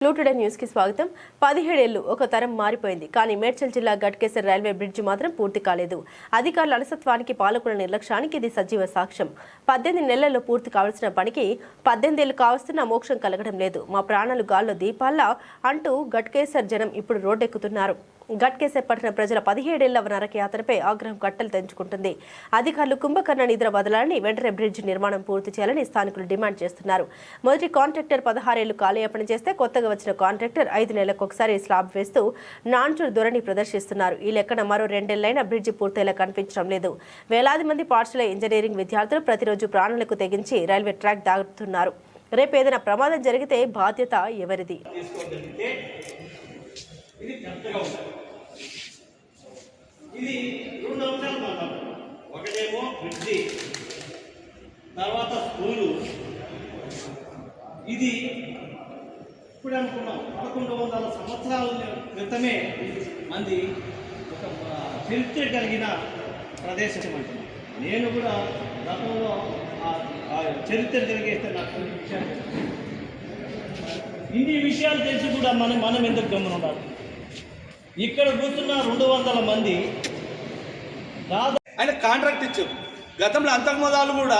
Today news కి స్వాగతం. 17 ఏళ్లు ఒక తరం మారిపోయింది. కానీ మేడ్చల్ జిల్లా గట్కేసర్ రైల్వే బ్రిడ్జి మాత్రం పూర్తి కాలేదు. అధికారుల అలసత్వానికి, పాలకుల నిర్లక్ష్యానికి ఇది సజీవ సాక్ష్యం. 18 నెలల్లో పూర్తి కావాల్సిన పనికి 18 ఏళ్లు కావస్తున్నా మోక్షం కలగడం లేదు. మా ప్రాణాలు గాల్లో దీపాల్లా అంటూ గట్కేసర్ జనం ఇప్పుడు రోడ్డెక్కుతున్నారు. గట్కేసర్ పట్టణ ప్రజల 17 ఏళ్ల నరకయాత్రపై ఆగ్రహం కట్టలు తెంచుకుంటుంది. అధికారులు కుంభకర్ణ నిద్ర వదలాలని, వెంటనే బ్రిడ్జి నిర్మాణం పూర్తి చేయాలని స్థానికులు డిమాండ్ చేస్తున్నారు. మొదటి కాంట్రాక్టర్ 16 ఏళ్లు కాలయాపన చేస్తే కొత్తగా వచ్చిన కాంట్రాక్టర్ 5 నెలలకు ఒకసారి స్లాబ్ వేస్తూ నాన్చూర్ ధోరణి ప్రదర్శిస్తున్నారు. ఈ లెక్కన మరో 2 ఏళ్లైనా బ్రిడ్జి పూర్తయ్యేలా కనిపించడం లేదు. వేలాది మంది పాఠశాల ఇంజనీరింగ్ విద్యార్థులు ప్రతిరోజు ప్రాణాలకు తెగించి రైల్వే ట్రాక్ దాటుతున్నారు. రేపు ఏదైనా ప్రమాదం జరిగితే బాధ్యత ఎవరిది? ఇది రెండు అంశాలు మాట్లాడు. ఒకటేమో బ్రిడ్జి, తర్వాత స్కూలు. ఇది ఇప్పుడు అనుకున్నాం 1100 సంవత్సరాల క్రితమే మంది ఒక చరిత్ర కలిగిన ప్రదేశం అంటున్నాం. నేను కూడా గతంలో ఆ చరిత్ర కలిగేస్తే నాకు ఇన్ని విషయాలు తెలిసి కూడా మనం ఎందుకు గమనం ఉండాలి? ఇక్కడ కూర్చున్న 200 మంది ఆయన కాంట్రాక్ట్ ఇచ్చారు. గతంలో అంతకుముందాలు కూడా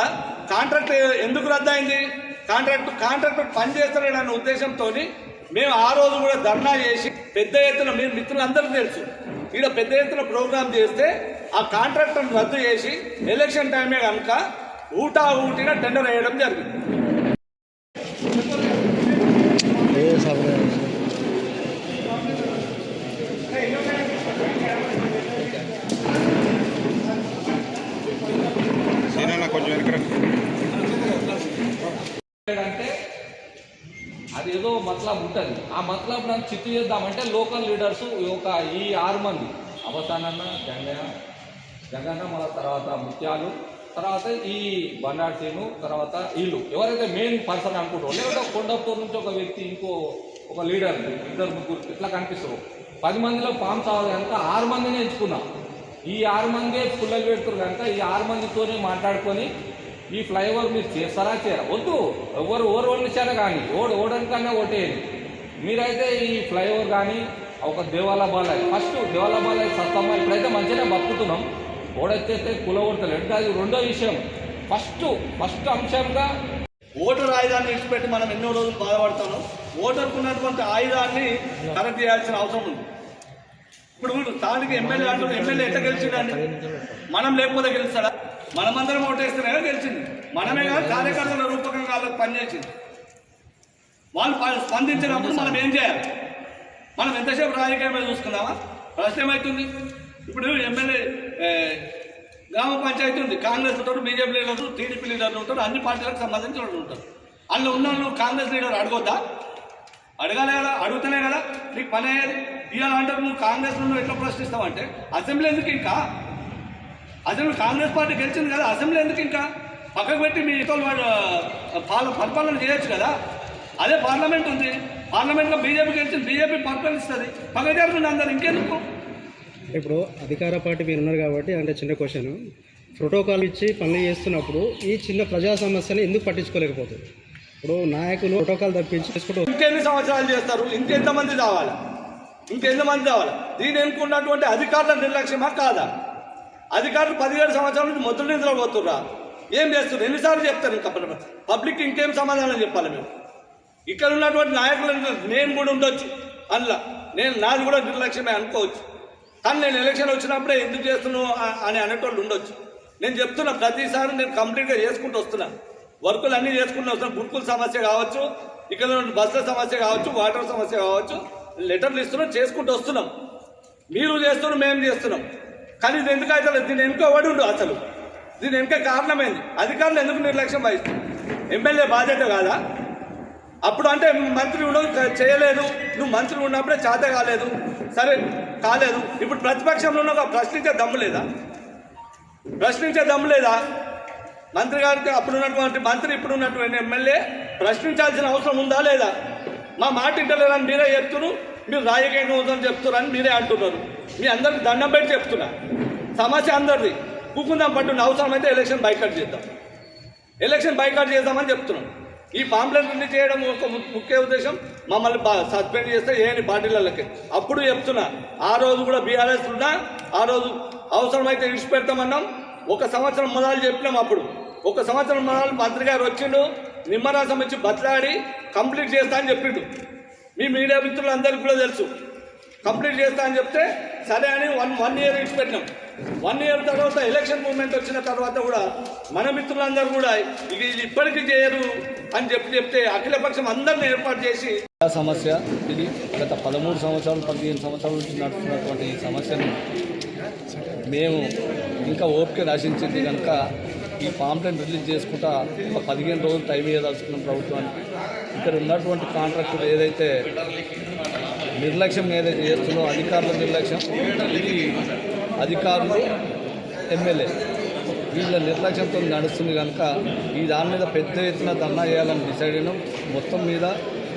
కాంట్రాక్ట్ ఎందుకు రద్దయింది? కాంట్రాక్టర్ పని చేస్తారనే ఉద్దేశంతో మేము ఆ రోజు కూడా ధర్నా చేసి పెద్ద ఎత్తున మీరు మిత్రులందరూ తెలుసు ఇక్కడ పెద్ద ఎత్తున ప్రోగ్రాం చేస్తే ఆ కాంట్రాక్టర్ను రద్దు చేసి ఎలక్షన్ టైమే కనుక ఊటిగా టెండర్ వేయడం జరిగింది. అంటే అది ఏదో మతలబ్ ఉంటుంది. ఆ మతలబ్ నన్ను చిత్తు చేద్దామంటే లోకల్ లీడర్స్ ఈ 6 మంది అవతానన్న, జగన్న, మన తర్వాత ముత్యాలు, తర్వాత ఈ బండార్సీను, తర్వాత వీళ్ళు ఎవరైతే మెయిన్ పర్సన్ అనుకుంటారో, లేకపోతే కొండపూర్ నుంచి ఒక వ్యక్తి, ఒక లీడర్, 2-3 ఇట్లా కనిపిస్తారు. 10 మందిలో పాము సావాలి కనుక 6 మందిని ఎంచుకున్నాం. ఈ 6 మందే పుల్లలు పెడుతున్నారు కనుక ఈ 6 మందితోనే మాట్లాడుకొని ఈ ఫ్లైఓవర్ మీరు చేస్తారా చేయరా వద్దు, ఎవరు ఓడిచారా కానీ ఓడనికన్నా ఓటేయండి. మీరైతే ఈ ఫ్లైఓవర్ కానీ ఒక దేవాల బాలయ్య, ఫస్ట్ దేవాల బాలయ్య సత్తమ్మ ఇప్పుడైతే మంచిగానే బతుకుతున్నాం. ఓడొచ్చేస్తే కులగొడతలేదు. అది రెండో విషయం. ఫస్ట్ అంశంగా ఓటర్ ఆయుధాన్ని విడిచిపెట్టి మనం ఎన్నో రోజులు బాధపడతాము. ఓటర్కు ఉన్నటువంటి ఆయుధాన్ని కరెక్ట్ చేయాల్సిన అవసరం ఉంది. ఇప్పుడు స్థానిక ఎమ్మెల్యే ఎట్లా గెలిచిండండి? మనం లేకపోతే గెలుస్తాడా? మనమందరం ఓటేస్తేనే గెలిచింది. మనమే కాదు కార్యకర్తల రూపకంగా వాళ్ళకి పనిచేసింది. వాళ్ళు స్పందించినప్పుడు మనం ఏం చేయాలి? మనం ఎంతసేపు రాజకీయమే చూసుకుందామా? ప్రశ్న ఏమవుతుంది? ఇప్పుడు ఎమ్మెల్యే గ్రామ పంచాయతీ ఉంది, కాంగ్రెస్ ఉంటారు, బీజేపీ లీడర్లు, టీడీపీ లీడర్లు ఉంటారు, అన్ని పార్టీలకు సంబంధించిన వాళ్ళు ఉంటారు. అందులో ఉన్న వాళ్ళు కాంగ్రెస్ లీడర్ అడగొద్దా? అడగాలి కదా, అడుగుతూనే కదా నీకు పని అయ్యేది. ఇవాళ అంటారు నువ్వు కాంగ్రెస్ నువ్వు ఎట్లా ప్రశ్నిస్తావంటే అసెంబ్లీ ఎందుకు ఇంకా? అసెంబ్లీ కాంగ్రెస్ పార్టీ గెలిచింది కదా, అసెంబ్లీ ఎందుకు ఇంకా? పక్కకు పెట్టి మీ ఇతరులు పరిపాలన చేయొచ్చు కదా. అదే పార్లమెంట్ ఉంది, పార్లమెంట్లో బీజేపీ గెలిచింది, బీజేపీ పరిపాలిస్తుంది. పక్కకు జరుగుతుంది అందరు, ఇంకెందుకు? ఇప్పుడు అధికార పార్టీ మీరు ఉన్నారు కాబట్టి అంటే చిన్న క్వశ్చన్, ప్రోటోకాల్ ఇచ్చి పనులు చేస్తున్నప్పుడు ఈ చిన్న ప్రజా సమస్యలు ఎందుకు పట్టించుకోలేకపోతుంది? ఇప్పుడు నాయకులు ప్రోటోకాల్ తప్పించి చేసుకుంటూ ఇంకెన్ని సంవత్సరాలు చేస్తారు? ఇంకెంతమంది కావాలి? దీని ఎన్నుకున్నటువంటి అధికారుల నిర్లక్ష్యమా కాదా? అధికారులు 17 సంవత్సరాల నుంచి మొదటి నిద్ర పోతుర్రా? ఏం చేస్తున్నారు? ఎన్నిసార్లు చెప్తారు? ఇంకా పబ్లిక్ ఇంకేం సమాధానం చెప్పాలి? మేము ఇక్కడ ఉన్నటువంటి నాయకులు నేను కూడా ఉండొచ్చు, అందులో నాది కూడా నిర్లక్ష్యమే అనుకోవచ్చు. కానీ నేను ఎలక్షన్ వచ్చినప్పుడే ఎందుకు చేస్తున్నావు అని అనేటోళ్ళు ఉండొచ్చు. నేను చెప్తున్నా, ప్రతిసారి నేను కంప్లీట్గా చేసుకుంటూ వస్తున్నాను, వర్కులు అన్నీ చేసుకుంటూ వస్తున్నాను. గుర్కుల సమస్య కావచ్చు, ఇక్కడ బస్సుల సమస్య కావచ్చు, వాటర్ సమస్య కావచ్చు, లెటర్లు ఇస్తున్నాం, చేసుకుంటూ వస్తున్నాం. మీరు చేస్తున్నాం, మేము చేస్తున్నాం. కానీ ఇది ఎందుకు అయితే దీని వెనుక ఉండు? అసలు దీని వెనుక కారణమైంది అధికారులు ఎందుకు నిర్లక్ష్యం వహిస్తుంది? ఎమ్మెల్యే బాధ్యత కాదా? అప్పుడు అంటే మంత్రి చేయలేదు, నువ్వు మంత్రి ఉన్నప్పుడే చేత కాలేదు, సరే కాలేదు. ఇప్పుడు ప్రతిపక్షంలో ఉన్న ప్రశ్నించే దమ్ము లేదా? మంత్రి గారికి అప్పుడున్నటువంటి మంత్రి ఇప్పుడున్నటువంటి ఎమ్మెల్యే ప్రశ్నించాల్సిన అవసరం ఉందా లేదా? మా మాట ఇంటలేరని మీరే చెప్తున్నారు, మీరు రాజకీయంగా ఉందని చెప్తున్నారని మీరే అంటున్నారు. మీ అందరికి దండం పెట్టి చెప్తున్నా, సమస్య అందరిది. కూకుందాం పట్టు, అవసరమైతే ఎలక్షన్ బైకాట్ చేద్దామని చెప్తున్నాం. ఈ పాంప్లెట్ రిలీజ్ చేయడం ఒక ముఖ్య ఉద్దేశం మమ్మల్ని సస్పెండ్ చేస్తే ఏని పార్టీలకి. అప్పుడు చెప్తున్నా, ఆ రోజు కూడా బీఆర్ఎస్ ఉన్నా ఆ రోజు అవసరమైతే విడిచిపెడతామన్నాం. 1 సంవత్సరం మొదలు చెప్పినాం. అప్పుడు 1 సంవత్సరం మొదలు మంత్రి గారు వచ్చిండు, నిమ్మరసం ఇచ్చి బతలాడి కంప్లీట్ చేస్తా అని చెప్పిండు. మీ మీడియా మిత్రులందరికీ కూడా తెలుసు. కంప్లీట్ చేస్తా అని చెప్తే సరే అని వన్ ఇయర్ ఇచ్చిపెట్టినాం. 1 ఇయర్ తర్వాత ఎలక్షన్ మూమెంట్ వచ్చిన తర్వాత కూడా మన మిత్రులందరూ కూడా ఇది ఇప్పటికీ చేయరు అని చెప్తే అఖిలపక్షం అందరిని ఏర్పాటు చేసి సమస్య ఇది గత 13 సంవత్సరాలు 15 సంవత్సరాల నుంచి నడుస్తున్నటువంటి ఈ సమస్యను మేము ఇంకా ఓపిక నశించింది కనుక ఈ పాంప్లెట్ రిలీజ్ చేసుకుంటా ఒక 15 రోజులు టైం ఇవ్వదలుచుకున్న ప్రభుత్వానికి. ఇక్కడ ఉన్నటువంటి కాంట్రాక్టర్ ఏదైతే నిర్లక్ష్యం ఏదైతే చేస్తుందో అధికారుల నిర్లక్ష్యం, ఇది అధికారులు ఎమ్మెల్యే వీళ్ళ నిర్లక్ష్యంతో నడుస్తుంది కనుక ఈ దాని మీద పెద్ద ఎత్తున ధర్నా చేయాలని డిసైడ్ అయినాం. మొత్తం మీద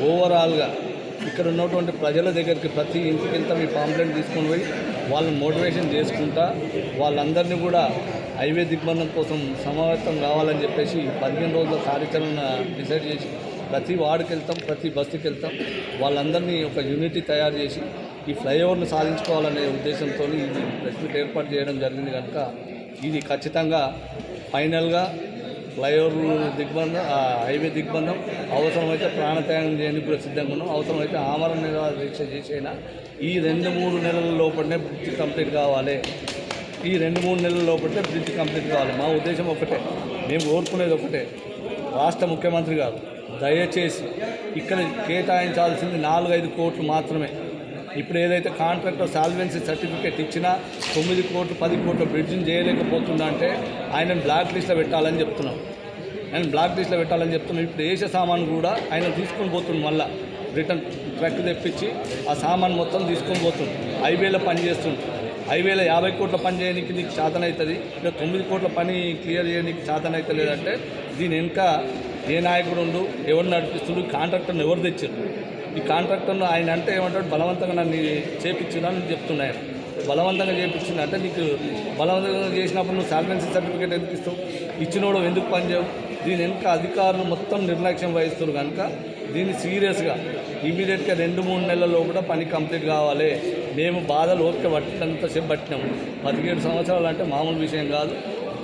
ఓవరాల్గా ఇక్కడ ఉన్నటువంటి ప్రజల దగ్గరికి ప్రతి ఇంటికి వెళ్తాం, ఈ పాంప్లెట్ తీసుకొని పోయి వాళ్ళని మోటివేషన్ చేసుకుంటా వాళ్ళందరినీ కూడా హైవే దిగ్బంధం కోసం సమావేశం కావాలని చెప్పేసి 15 రోజుల కార్యాచరణ డిసైడ్ చేసి ప్రతి వార్డుకి వెళ్తాం, ప్రతి బస్తీకి వెళ్తాం. వాళ్ళందరినీ ఒక యూనిటీ తయారు చేసి ఈ ఫ్లైఓవర్ను సాధించుకోవాలనే ఉద్దేశంతో ఈ ప్రెస్ మీట్ ఏర్పాటు చేయడం జరిగింది కనుక ఇది ఖచ్చితంగా ఫైనల్గా ఫ్లైఓవర్ దిగ్బంధం, హైవే దిగ్బంధం, అవసరమైతే ప్రాణత్యాగం చేయడానికి కూడా సిద్ధంగా ఉన్నాం. అవసరమైతే ఆమరణ నిరాహార దీక్ష చేసైనా ఈ 2-3 నెలల లోపలనే బ్రిడ్జ్ కంప్లీట్ కావాలి. ఈ 2-3 నెలల లోపలనే బ్రిడ్జ్ కంప్లీట్ కావాలి. మా ఉద్దేశం ఒకటే, మేము కోరుకునేది ఒకటే, రాష్ట్ర ముఖ్యమంత్రి గారు దయచేసి ఇక్కడ కేటాయించాల్సింది 4-5 కోట్లు మాత్రమే. ఇప్పుడు ఏదైతే కాంట్రాక్టర్ సాల్వెన్సీ సర్టిఫికేట్ ఇచ్చినా 9 కోట్లు 10 కోట్ల బ్రిడ్జిని చేయలేకపోతుందా అంటే ఆయనను బ్లాక్ లిస్ట్లో పెట్టాలని చెప్తున్నాం. ఇప్పుడు వేసే సామాను కూడా ఆయన తీసుకొని పోతుంది, మళ్ళీ రిటర్న్ ట్రక్ తెప్పించి ఆ సామాన్ మొత్తం తీసుకొని పోతుంది. హైవేలో పని చేస్తుంది. హైవేలో 50 కోట్ల పని చేయడానికి నీకు చేతన అవుతుంది, ఇంకా 9 కోట్ల పని క్లియర్ చేయడానికి చేతన అవుతుంది లేదంటే దీని వెనుక ఏ నాయకుడు ఉండు, ఎవరు నడిపిస్తుండు, కాంట్రాక్టర్ని ఎవరు తెచ్చారు? ఈ కాంట్రాక్టర్ను ఆయన అంటే ఏమంటాడు, బలవంతంగా నన్ను చేపించున్నా అని చెప్తున్నాను. బలవంతంగా చేయించిందంటే నీకు బలవంతంగా చేసినప్పుడు నువ్వు సాల్వెన్సీ సర్టిఫికేట్ ఎందుకు ఇస్తావు? ఇచ్చినోడు ఎందుకు పనిచేయవు? దీని వెనుక అధికారులు మొత్తం నిర్లక్ష్యం వహిస్తారు కనుక దీన్ని సీరియస్గా ఇమీడియట్గా 2-3 నెలల్లో కూడా పని కంప్లీట్ కావాలి. మేము బాధలు ఓపిక పట్టినంతసేపు పట్టినాము. 17 సంవత్సరాలు అంటే మామూలు విషయం కాదు.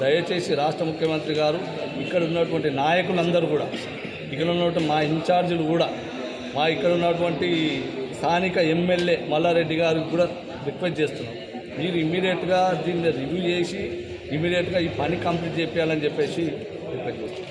దయచేసి రాష్ట్ర ముఖ్యమంత్రి గారు, ఇక్కడ ఉన్నటువంటి నాయకులందరూ కూడా, ఇక్కడ ఉన్నటువంటి మా ఇన్ఛార్జీలు కూడా, మా ఇక్కడ ఉన్నటువంటి స్థానిక ఎమ్మెల్యే మల్లారెడ్డి గారికి కూడా రిక్వెస్ట్ చేస్తున్నాం, మీరు ఇమీడియట్గా దీన్ని రివ్యూ చేసి ఇమీడియట్గా ఈ పని కంప్లీట్ చేయాలని చెప్పేసి రిక్వెస్ట్ చేస్తున్నాం.